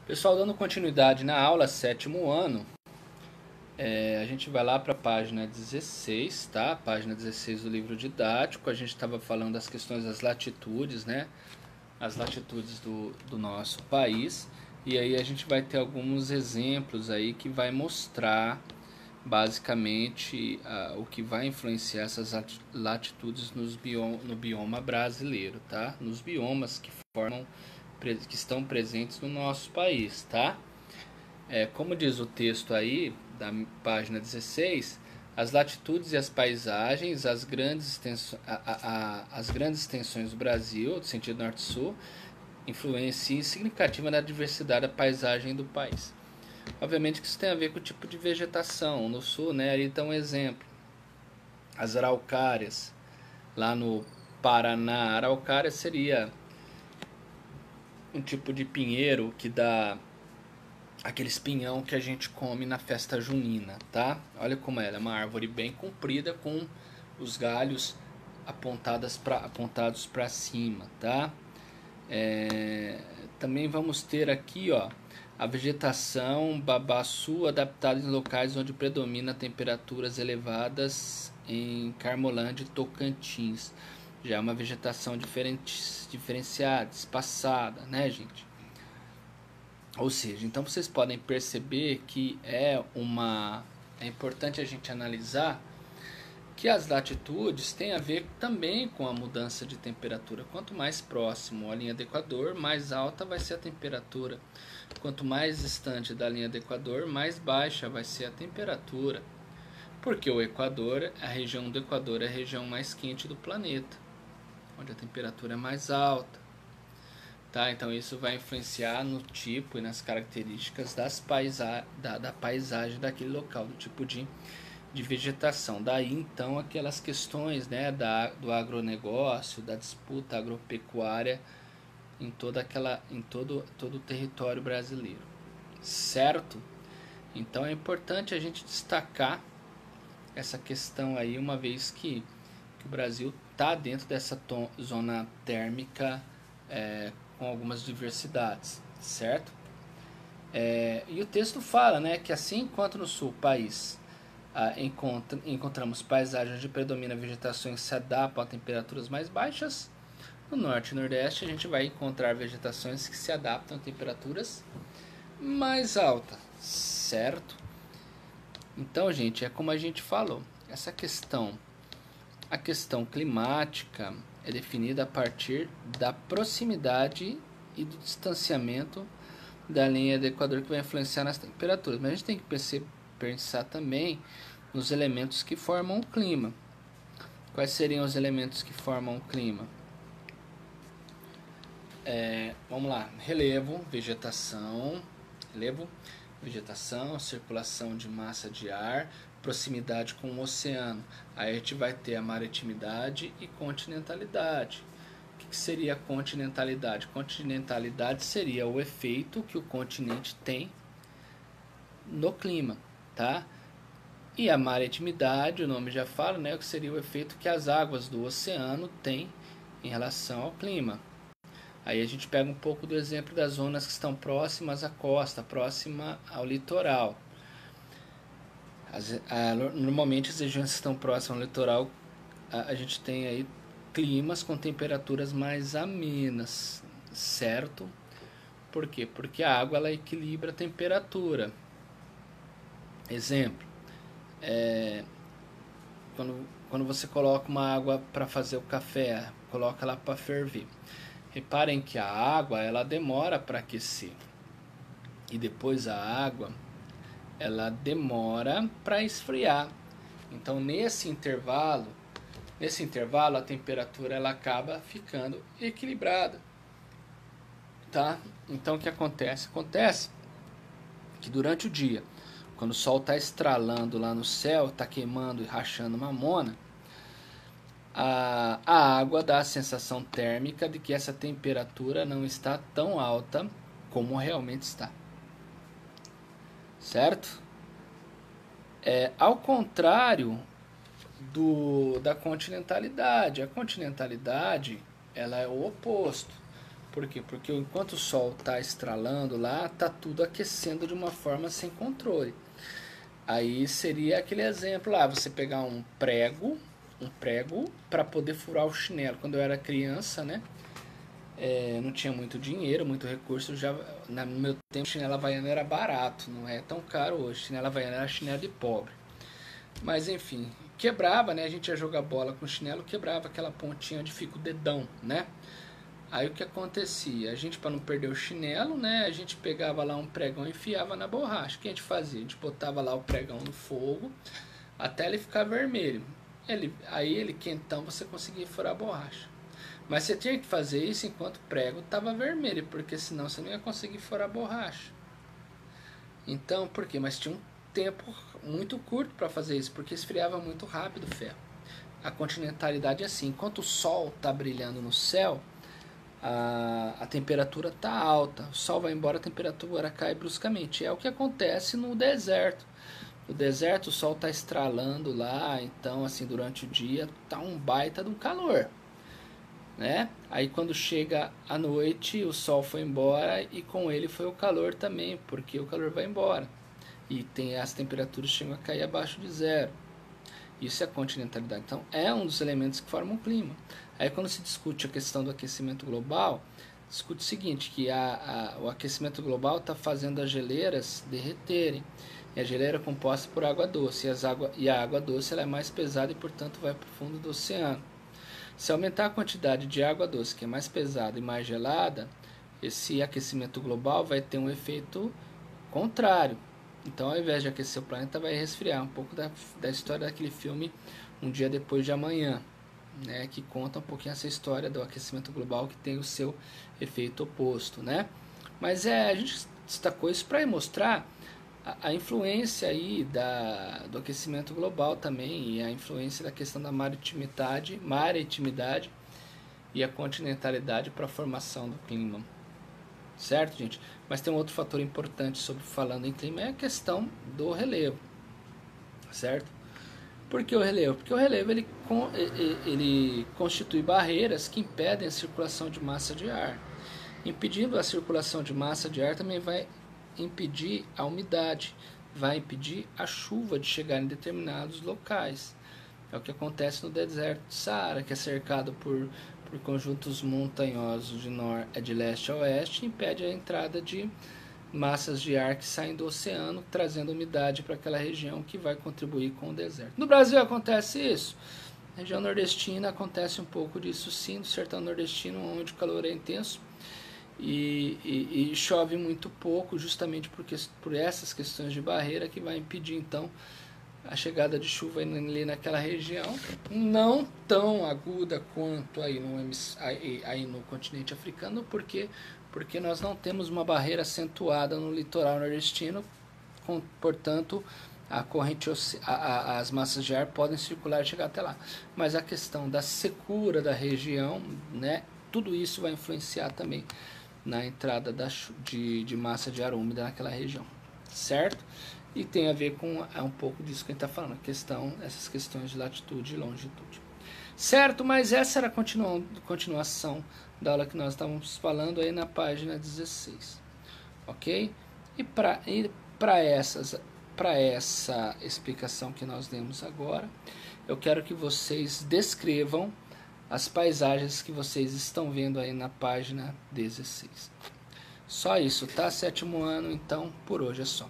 Pessoal, dando continuidade na aula, sétimo ano, a gente vai lá para a página 16, tá? Página 16 do livro didático. A gente estava falando das questões das latitudes, né? As latitudes do nosso país. E aí a gente vai ter alguns exemplos aí que vai mostrar basicamente o que vai influenciar essas latitudes no bioma brasileiro, tá? Nos biomas que estão presentes no nosso país, tá? Como diz o texto aí, da página 16, as latitudes e as paisagens, as grandes extensões do Brasil, do sentido norte-sul, influenciam significativa na diversidade da paisagem do país. Obviamente que isso tem a ver com o tipo de vegetação. No sul, né, ali está um exemplo. As araucárias, lá no Paraná, a araucária seria um tipo de pinheiro que dá aquele espinhão que a gente come na festa junina, tá? Olha como ela é uma árvore bem comprida com os galhos apontados para cima, tá? Também vamos ter aqui, ó, a vegetação babaçu adaptada em locais onde predomina temperaturas elevadas em Carmolândia e Tocantins. Já é uma vegetação diferenciada, espaçada, né, gente? Ou seja, então vocês podem perceber que é importante a gente analisar que as latitudes têm a ver também com a mudança de temperatura. Quanto mais próximo à linha do Equador, mais alta vai ser a temperatura. Quanto mais distante da linha do Equador, mais baixa vai ser a temperatura. Porque o Equador, a região do Equador é a região mais quente do planeta, onde a temperatura é mais alta. Tá? Então isso vai influenciar no tipo e nas características da paisagem daquele local, do tipo de vegetação. Daí então aquelas questões, né, do agronegócio, da disputa agropecuária em todo o território brasileiro, certo? Então é importante a gente destacar essa questão aí, uma vez que o Brasil está dentro dessa zona térmica com algumas diversidades, certo? E o texto fala, né, que assim quanto no sul país encontramos paisagens onde predomina vegetações que se adaptam a temperaturas mais baixas, no norte e nordeste a gente vai encontrar vegetações que se adaptam a temperaturas mais altas, certo? Então, gente, é como a gente falou, a questão climática é definida a partir da proximidade e do distanciamento da linha do Equador, que vai influenciar nas temperaturas. Mas a gente tem que pensar também nos elementos que formam o clima. Quais seriam os elementos que formam o clima? Vamos lá: relevo, vegetação, circulação de massa de ar, proximidade com o oceano. Aí a gente vai ter a maritimidade e continentalidade. O que seria a continentalidade? Continentalidade seria o efeito que o continente tem no clima, tá? E a maritimidade, o nome já fala, né, que seria o efeito que as águas do oceano têm em relação ao clima. Aí a gente pega um pouco do exemplo das zonas que estão próximas à costa, próxima ao litoral. Normalmente as regiões que estão próximas ao litoral, a gente tem aí climas com temperaturas mais amenas, certo? Por quê? Porque a água ela equilibra a temperatura. Exemplo, quando você coloca uma água para fazer o café, coloca ela para ferver. Reparem que a água ela demora para aquecer e depois a água ela demora para esfriar. Então nesse intervalo a temperatura ela acaba ficando equilibrada, tá? Então o que acontece? Acontece que durante o dia, quando o sol está estralando lá no céu, está queimando e rachando mamona, a água dá a sensação térmica de que essa temperatura não está tão alta como realmente está, certo? Ao contrário da continentalidade. A continentalidade ela é o oposto. Por quê? Porque enquanto o sol está estralando lá, está tudo aquecendo de uma forma sem controle. Aí seria aquele exemplo lá, você pegar um prego para poder furar o chinelo. Quando eu era criança, né? Não tinha muito dinheiro, muito recurso. No meu tempo, chinela havaiana era barato, não é tão caro hoje. Chinela havaiana era chinelo de pobre. Mas enfim, quebrava, né? A gente ia jogar bola com chinelo, quebrava aquela pontinha onde fica o dedão, né? Aí o que acontecia? A gente, para não perder o chinelo, né? A gente pegava lá um pregão e enfiava na borracha. O que a gente fazia? A gente botava lá o pregão no fogo até ele ficar vermelho. Aí ele quentão, você conseguia furar a borracha. Mas você tinha que fazer isso enquanto o prego estava vermelho, porque senão você não ia conseguir furar a borracha. Então, por quê? Mas tinha um tempo muito curto para fazer isso, porque esfriava muito rápido o ferro. A continentalidade é assim, enquanto o sol está brilhando no céu, a temperatura está alta, o sol vai embora, a temperatura cai bruscamente. É o que acontece no deserto. No deserto o sol está estralando lá, então assim durante o dia está um baita de um calor, né? Aí quando chega a noite o sol foi embora e com ele foi o calor também, porque o calor vai embora e as temperaturas chegam a cair abaixo de zero. Isso é a continentalidade. Então é um dos elementos que formam o clima. Aí quando se discute a questão do aquecimento global, discute o seguinte, que o aquecimento global está fazendo as geleiras derreterem. E a geleira é composta por água doce. E a água doce ela é mais pesada e, portanto, vai para o fundo do oceano. Se aumentar a quantidade de água doce, que é mais pesada e mais gelada, esse aquecimento global vai ter um efeito contrário. Então, ao invés de aquecer o planeta, vai resfriar. Um pouco da história daquele filme Um Dia Depois de Amanhã, né, que conta um pouquinho essa história do aquecimento global que tem o seu efeito oposto, né? Mas a gente destacou isso para mostrar a influência aí do aquecimento global também e a influência da questão da maritimidade e a continentalidade para a formação do clima. Certo, gente? Mas tem um outro fator importante sobre falando em clima, é a questão do relevo. Certo? Por que o relevo? Porque o relevo ele constitui barreiras que impedem a circulação de massa de ar. Impedindo a circulação de massa de ar também vai impedir a umidade, vai impedir a chuva de chegar em determinados locais. É o que acontece no deserto de Saara, que é cercado por conjuntos montanhosos de leste a oeste, impede a entrada de massas de ar que saem do oceano, trazendo umidade para aquela região que vai contribuir com o deserto. No Brasil acontece isso. Na região nordestina acontece um pouco disso sim, no sertão nordestino, onde o calor é intenso e chove muito pouco, justamente por essas questões de barreira que vai impedir então a chegada de chuva ali naquela região, não tão aguda quanto aí no continente africano, porque nós não temos uma barreira acentuada no litoral nordestino, portanto a corrente, as massas de ar podem circular e chegar até lá. Mas a questão da secura da região, né, tudo isso vai influenciar também na entrada de massa de ar úmida naquela região, certo? E tem a ver com um pouco disso que a gente está falando, essas questões de latitude e longitude. Certo, mas essa era a continuação da aula que nós estávamos falando aí na página 16. Ok? E para essa explicação que nós demos agora, eu quero que vocês descrevam as paisagens que vocês estão vendo aí na página 16. Só isso, tá? 7º ano, então, por hoje é só.